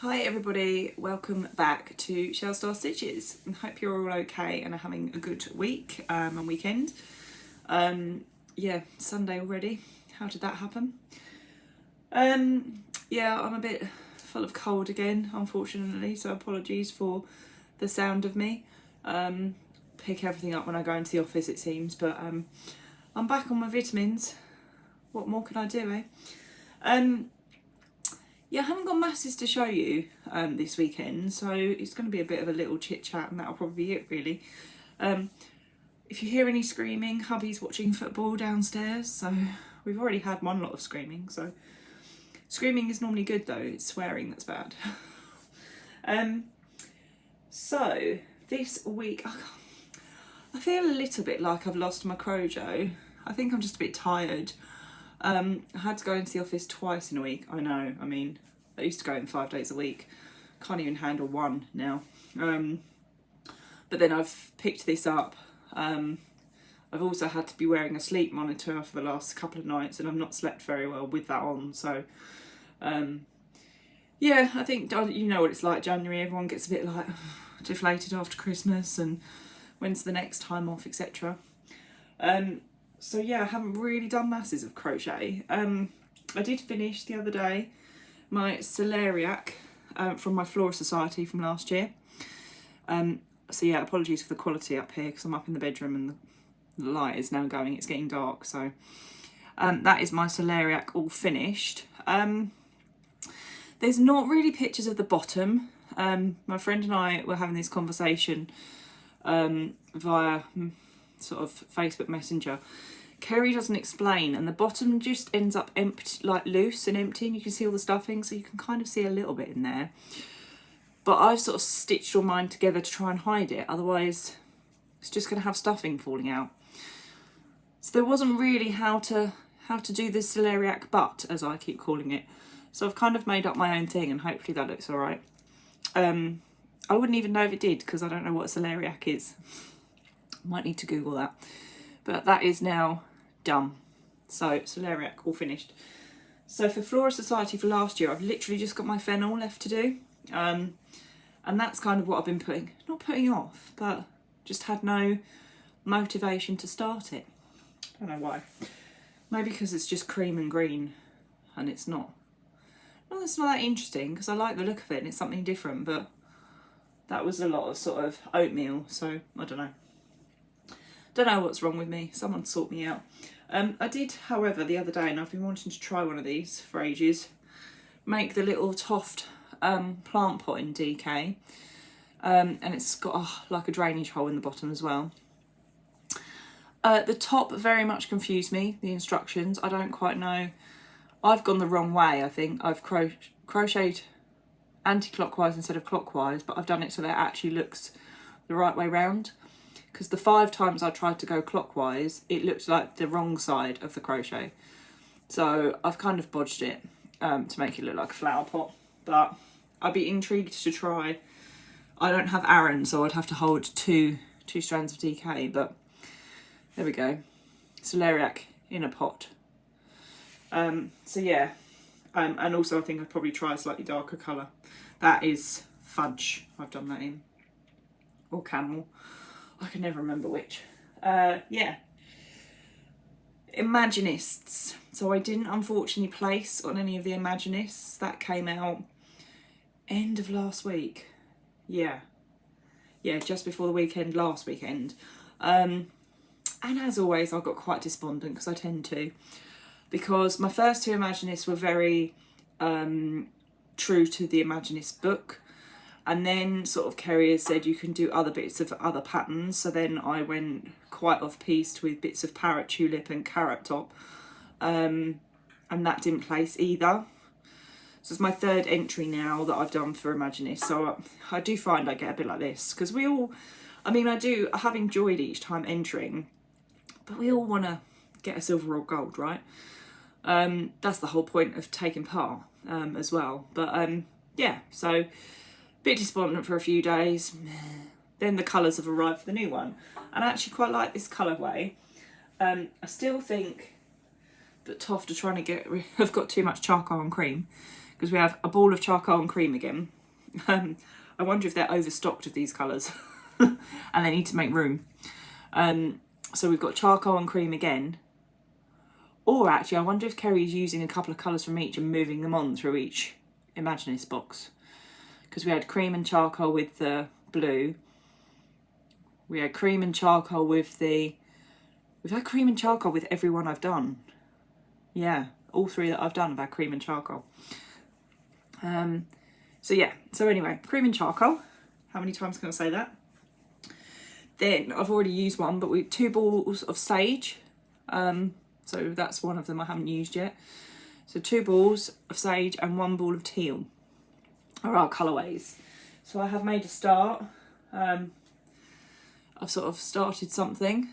Hi everybody, welcome back to Shell Star Stitches. I hope you're all okay and are having a good week and weekend. Yeah, Sunday already. How did that happen? Yeah, I'm a bit full of cold again, unfortunately, so apologies for the sound of me. Pick everything up when I go into the office, it seems, but I'm back on my vitamins. What more can I do, eh? Yeah, I haven't got masses to show you this weekend, so it's going to be a bit of a little chit chat, and that'll probably be it, really. If you hear any screaming, hubby's watching football downstairs, so we've already had one lot of screaming. So screaming is normally good, though. It's swearing that's bad. So this week, I feel a little bit like I've lost my crojo. I think I'm just a bit tired. I had to go into the office twice in a week. I know, I mean, I used to go in 5 days a week. Can't even handle one now. But then I've picked this up. I've also had to be wearing a sleep monitor for the last couple of nights, and I've not slept very well with that on. So, yeah, I think, you know what it's like, January, everyone gets a bit like deflated after Christmas and when's the next time off, etc. So yeah, I haven't really done masses of crochet. I did finish the other day my Celeriac from my Flora Society from last year. So yeah, apologies for the quality up here because I'm up in the bedroom and the light is now going, it's getting dark. So that is my Celeriac all finished. There's not really pictures of the bottom. My friend and I were having this conversation via sort of Facebook Messenger. Kerry doesn't explain, and the bottom just ends up empty, like loose and empty, and you can see all the stuffing, so you can kind of see a little bit in there. But I've sort of stitched all mine together to try and hide it, otherwise it's just going to have stuffing falling out. So there wasn't really how to do the Celeriac butt, as I keep calling it. So I've kind of made up my own thing, and hopefully that looks all right. I wouldn't even know if it did, because I don't know what a Celeriac is. Might need to Google that. But that is now done. So Celeriac all finished. So for Flora Society for last year, I've literally just got my fennel left to do. And that's kind of what I've been not putting off, but just had no motivation to start it. I don't know why. Maybe because it's just cream and green and it's not that interesting, because I like the look of it and it's something different, but that was a lot of sort of oatmeal, so I don't know. Don't know what's wrong with me. Someone sort me out. I did, however, the other day, and I've been wanting to try one of these for ages, make the little Toft plant pot in DK. And it's got like a drainage hole in the bottom as well. The top very much confused me, the instructions. I don't quite know. I've gone the wrong way, I think. I've crocheted anti-clockwise instead of clockwise, but I've done it so that it actually looks the right way round. Because the 5 times I tried to go clockwise, it looked like the wrong side of the crochet. So I've kind of bodged it to make it look like a flower pot. But I'd be intrigued to try. I don't have Aran, so I'd have to hold two strands of DK, but there we go. Celeriac in a pot. So yeah, and also I think I'd probably try a slightly darker colour. That is fudge I've done that in. Or camel. I can never remember which. Yeah. Imaginists. So I didn't unfortunately place on any of the Imaginists. That came out end of last week. Yeah, just before the weekend, last weekend. And as always, I got quite despondent, because I tend to. Because my first 2 Imaginists were very true to the Imaginists book. And then sort of Kerry has said you can do other bits of other patterns. So then I went quite off-piste with bits of parrot tulip and carrot top. And that didn't place either. So it's my 3rd entry now that I've done for Imaginists. So I do find I get a bit like this. Because I have enjoyed each time entering. But we all want to get a silver or gold, right? That's the whole point of taking part as well. But yeah, so bit despondent for a few days. Then the colours have arrived for the new one, and I actually quite like this colourway. I still think that Toft are trying to have got too much charcoal and cream, because we have a ball of charcoal and cream again. I wonder if they're overstocked of these colours and they need to make room. So we've got charcoal and cream again. Or actually, I wonder if Kerry's using a couple of colours from each and moving them on through each Imaginists box. Because we had cream and charcoal with the blue. We had cream and charcoal with the... We've had cream and charcoal with every one I've done. Yeah, all three that I've done have had cream and charcoal. So yeah, so anyway, cream and charcoal. How many times can I say that? Then I've already used one, but with 2 balls of sage. So that's one of them I haven't used yet. So 2 balls of sage and 1 ball of teal are our colourways. So I have made a start. I've sort of started something.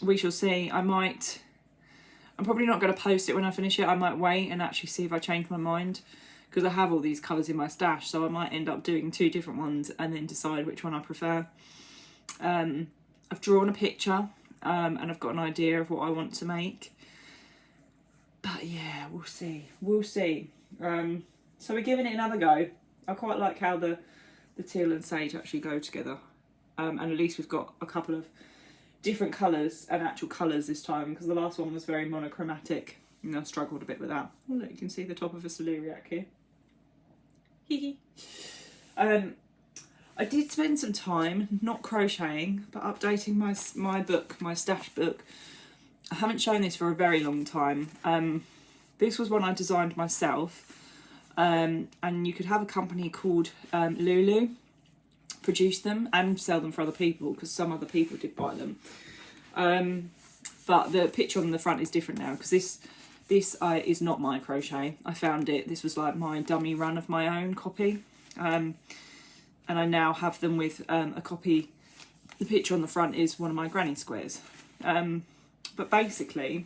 We shall see. I'm probably not going to post it when I finish it. I might wait and actually see if I change my mind, because I have all these colours in my stash, so I might end up doing 2 different ones and then decide which one I prefer. I've drawn a picture and I've got an idea of what I want to make. But yeah, we'll see. We'll see. So we're giving it another go. I quite like how the teal and sage actually go together. And at least we've got a couple of different colours and actual colours this time, because the last one was very monochromatic and I struggled a bit with that. Oh look, you can see the top of a celeriac here. Hee hee. I did spend some time not crocheting but updating my book, my stash book. I haven't shown this for a very long time. This was one I designed myself, and you could have a company called Lulu produce them and sell them for other people, because some other people did buy them. But the picture on the front is different now, because this is not my crochet. I found it. This was like my dummy run of my own copy, and I now have them with a copy. The picture on the front is one of my granny squares. But basically,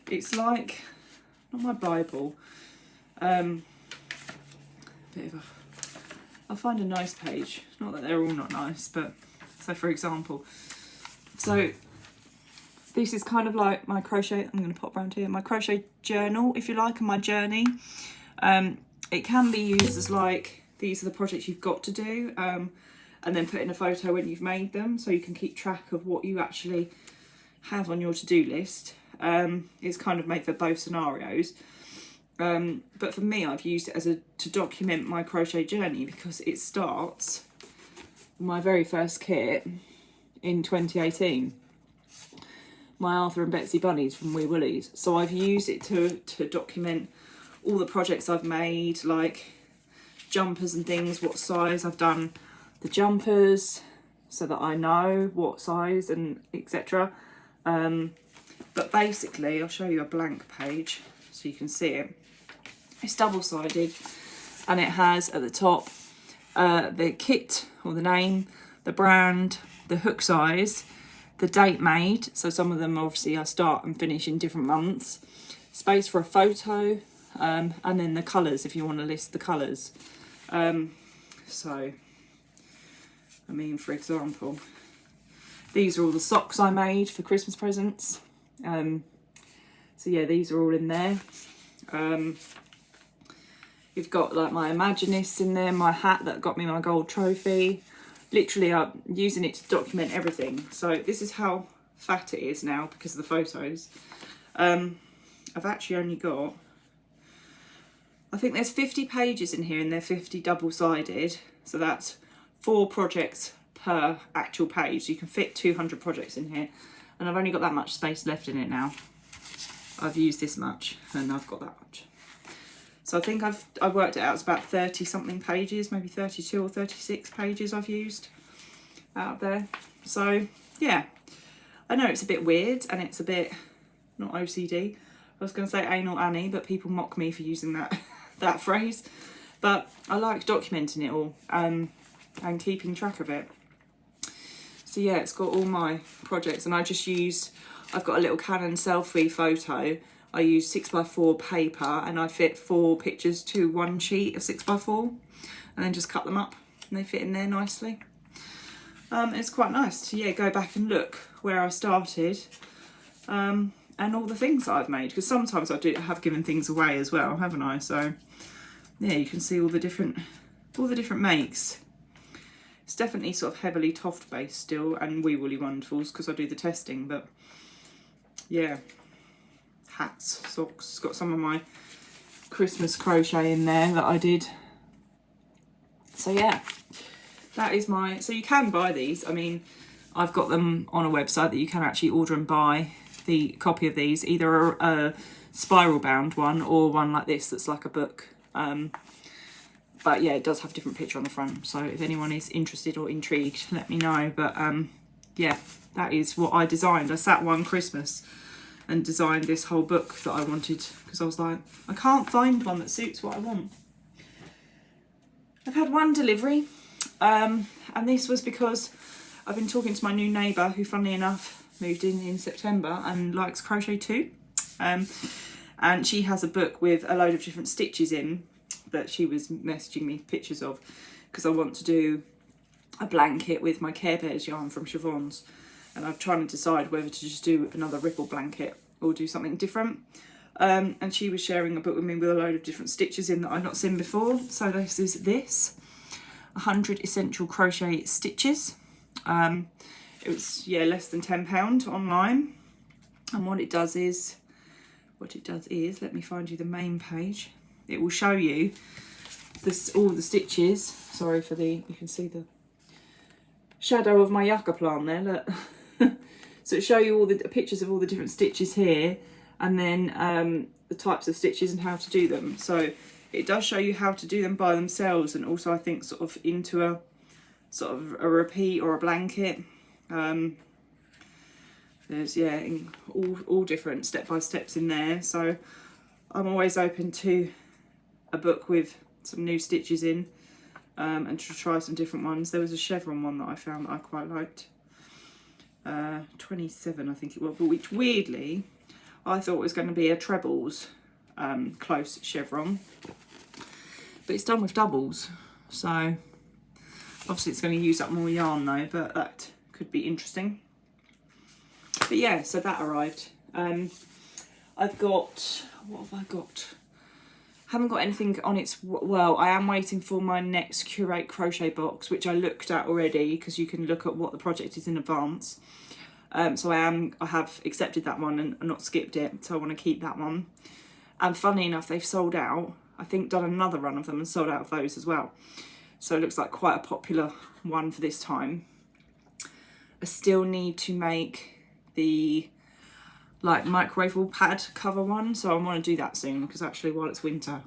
it's like, not my Bible. I'll find a nice page. Not that they're all not nice, but so for example, so this is kind of like my crochet. I'm going to pop around here. My crochet journal, if you like, and my journey. It can be used as like, these are the projects you've got to do, and then put in a photo when you've made them, so you can keep track of what you actually have on your to-do list. It's kind of made for both scenarios. But for me, I've used it to document my crochet journey, because it starts my very first kit in 2018. My Arthur and Betsy bunnies from Wee Woolies. So I've used it to document all the projects I've made, like jumpers and things, what size I've done the jumpers, so that I know what size and etc. But basically, I'll show you a blank page so you can see it. It's double-sided, and it has at the top the kit or the name, the brand, the hook size, the date made, so some of them obviously I start and finish in different months, space for a photo, and then the colours if you want to list the colours. So, I mean, for example, these are all the socks I made for Christmas presents. So yeah, these are all in there. You've got like my Imaginists in there, my hat that got me my gold trophy. Literally, I'm using it to document everything. So this is how fat it is now because of the photos. I've actually only got, I think there's 50 pages in here, and they're 50 double-sided. So that's 4 projects per actual page. So you can fit 200 projects in here. And I've only got that much space left in it now. I've used this much, and I've got that much. So I think I've worked it out, it's about 30 something pages, maybe 32 or 36 pages I've used out of there. So yeah, I know it's a bit weird and it's a bit, not OCD. I was going to say anal Annie, but people mock me for using that phrase. But I like documenting it all and keeping track of it. So yeah, it's got all my projects, and I've got a little Canon selfie photo. I use 6x4 paper, and I fit 4 pictures to one sheet of 6x4, and then just cut them up and they fit in there nicely. It's quite nice to go back and look where I started, and and all the things that I've made, because sometimes I have given things away as well, haven't I? So yeah, you can see all the different makes. It's definitely sort of heavily Toft based still, and Wee Woolly Wonderfuls because I do the testing, but yeah, hats, socks, got some of my Christmas crochet in there that I did. So yeah, that is my, so you can buy these. I mean, I've got them on a website that you can actually order and buy the copy of these, either a spiral bound one or one like this that's like a book. But yeah, it does have a different picture on the front, so if anyone is interested or intrigued, let me know. But yeah, that is what I designed. I sat one Christmas and designed this whole book that I wanted, because I was like, I can't find one that suits what I want. I've had one delivery, and this was because I've been talking to my new neighbour, who funnily enough moved in September and likes crochet too. And she has a book with a load of different stitches in that she was messaging me pictures of, because I want to do a blanket with my Care Bears yarn from Siobhan's, and I'm trying to decide whether to just do another ripple blanket or do something different. And she was sharing a book with me with a load of different stitches in that I've not seen before. So this is 100 Essential Crochet Stitches. It was, yeah, less than £10 online. And what it does is, let me find you the main page. It will show you this, all the stitches. Sorry for the, you can see the shadow of my yucca plant there, look. So it show you all the pictures of all the different stitches here, and then the types of stitches and how to do them. So it does show you how to do them by themselves, and also I think sort of into a sort of a repeat or a blanket. There's, yeah, all different step-by-steps in there. So I'm always open to a book with some new stitches in, and to try some different ones. There was a chevron one that I found that I quite liked. 27 I think it was, but which weirdly I thought was going to be a trebles close chevron, but it's done with doubles, so obviously it's going to use up more yarn though, but that could be interesting. But yeah, so that arrived. I've got, what have I got? Haven't got anything on its, well, I am waiting for my next Curate crochet box, which I looked at already, because you can look at what the project is in advance. So I have accepted that one and not skipped it, so I want to keep that one. And funnily enough, they've sold out. I think done another run of them and sold out of those as well. So it looks like quite a popular one for this time. I still need to make the like microwavable pad cover one, so I want to do that soon, because actually while it's winter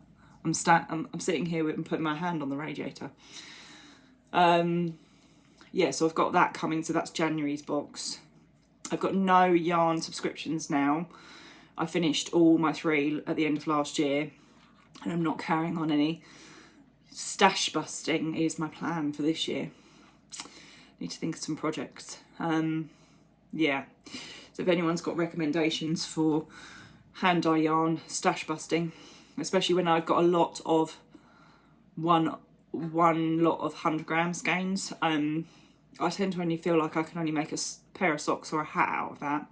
I'm sitting here and putting my hand on the radiator. Yeah, so I've got that coming, so that's January's box. I've got no yarn subscriptions now. I finished all my 3 at the end of last year, and I'm not carrying on any. Stash busting is my plan for this year. Need to think of some projects. Yeah, so if anyone's got recommendations for hand dye yarn stash busting, especially when I've got a lot of one lot of 100 gram skeins, I tend to only feel like I can only make a pair of socks or a hat out of that.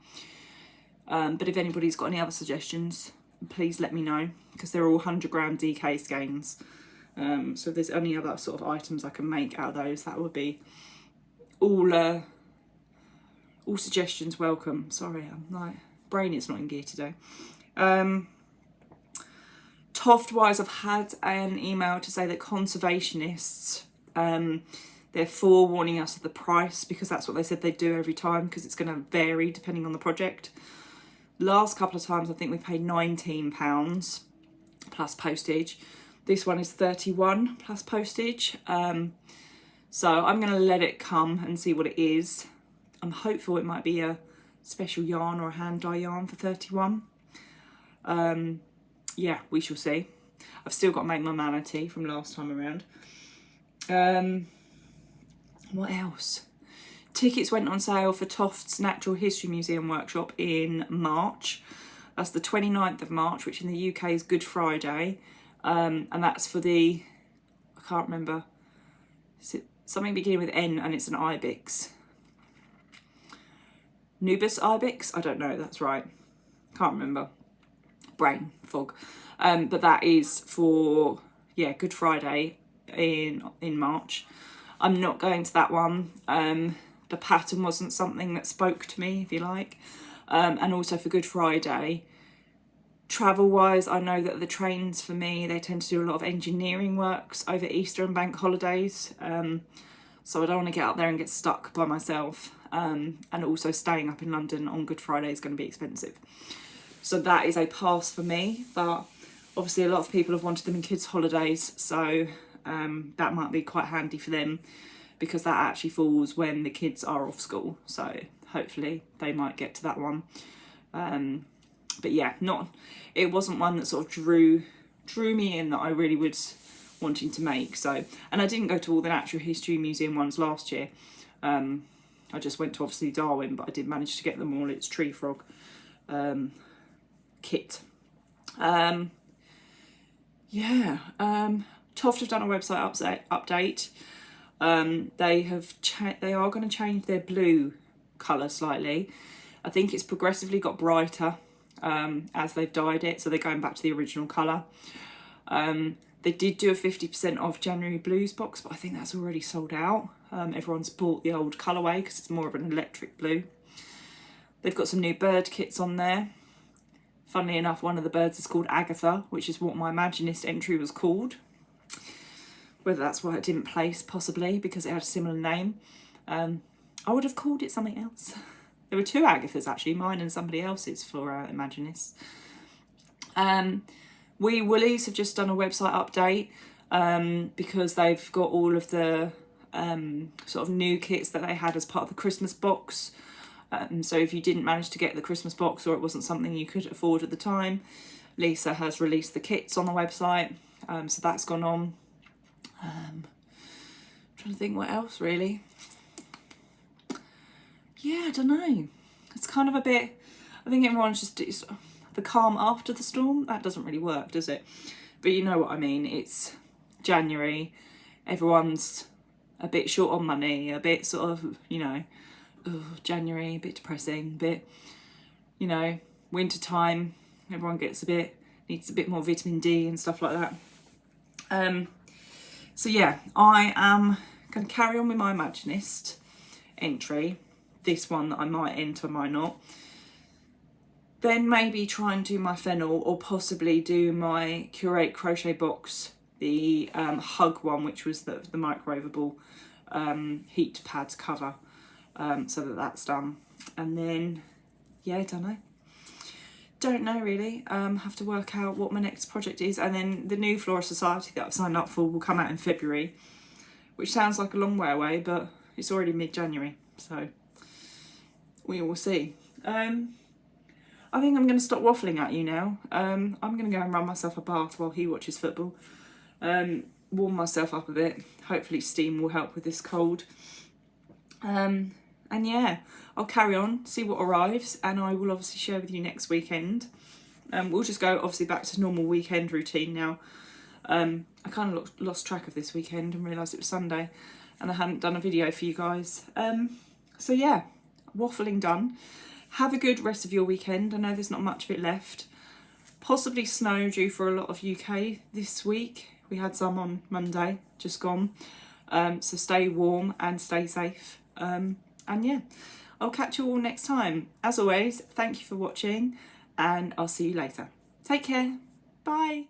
But if anybody's got any other suggestions, please let me know, because they're all 100 gram DK skeins. So if there's any other sort of items I can make out of those, that would be all suggestions welcome. Sorry, I'm like, brain is not in gear today. Toft wise, I've had an email to say that conservationists, they're forewarning us of the price, because that's what they said they'd do every time, because it's going to vary depending on the project. Last couple of times I think we paid £19 plus postage. This one is 31 plus postage. So I'm going to let it come and see what it is. I'm hopeful it might be a special yarn or a hand dye yarn for 31. Yeah, we shall see. I've still got to make my manatee from last time around. What else? Tickets went on sale for Toft's Natural History Museum workshop in March. That's the 29th of March, which in the UK is Good Friday. And that's for the, I can't remember, is it something beginning with N and it's an ibex? Nubus ibex? I don't know, that's right. can't remember, brain fog. But that is for, yeah, Good Friday in March. I'm not going to that one. The pattern wasn't something that spoke to me, if you like. And also for Good Friday, travel wise, I know that the trains for me, they tend to do a lot of engineering works over Easter and bank holidays. So I don't want to get up there and get stuck by myself. And also staying up in London on Good Friday is going to be expensive. So that is a pass for me. But obviously a lot of people have wanted them in kids' holidays. So that might be quite handy for them, because that actually falls when the kids are off school. So hopefully they might get to that one. But yeah, it wasn't one that sort of drew me in that I really was wanting to make. So, and I didn't go to all the Natural History Museum ones last year. I just went to obviously Darwin, but I did manage to get them all. It's Tree Frog kit. Toft have done a website update. They are going to change their blue colour slightly. I think it's progressively got brighter as they've dyed it, so they're going back to the original colour. They did do a 50% off January Blues box, but I think that's already sold out. Everyone's bought the old colourway because it's more of an electric blue. They've got some new bird kits on there. Funnily enough, one of the birds is called Agatha, which is what my Imaginist entry was called. Whether that's why it didn't place, possibly, because it had a similar name. I would have called it something else. There were two Agathas, actually, mine and somebody else's, Flora Imaginists. Wee Woolies have just done a website update because they've got all of the sort of new kits that they had as part of the Christmas box. So if you didn't manage to get the Christmas box, or it wasn't something you could afford at the time, Lisa has released the kits on the website. So that's gone on. Trying to think what else, really. Yeah, I don't know. It's kind of a bit, I think everyone's just, it's the calm after the storm. That doesn't really work, does it? But you know what I mean. It's January. Everyone's a bit short on money, a bit sort of, you know, January, a bit depressing, a bit, you know, winter time. Everyone needs a bit more vitamin D and stuff like that. So yeah, I am going to carry on with my Imaginist entry. This one that I might enter, might not. Then maybe try and do my fennel, or possibly do my Curate Crochet Box, the hug one, which was the microwavable heat pads cover, so that's done. And then, yeah, I don't know really. Have to work out what my next project is. And then the new Flora Society that I've signed up for will come out in February, which sounds like a long way away, but it's already mid-January, so we will see. I think I'm going to stop waffling at you now. I'm going to go and run myself a bath while he watches football. Warm myself up a bit. Hopefully steam will help with this cold. And yeah, I'll carry on, see what arrives, and I will obviously share with you next weekend. We'll just go obviously back to normal weekend routine now. I kind of lost track of this weekend and realised it was Sunday and I hadn't done a video for you guys. So yeah, waffling done. Have a good rest of your weekend. I know there's not much of it left. Possibly snow due for a lot of UK this week. We had some on Monday, just gone. So stay warm and stay safe. And yeah, I'll catch you all next time. As always, thank you for watching and I'll see you later. Take care. Bye.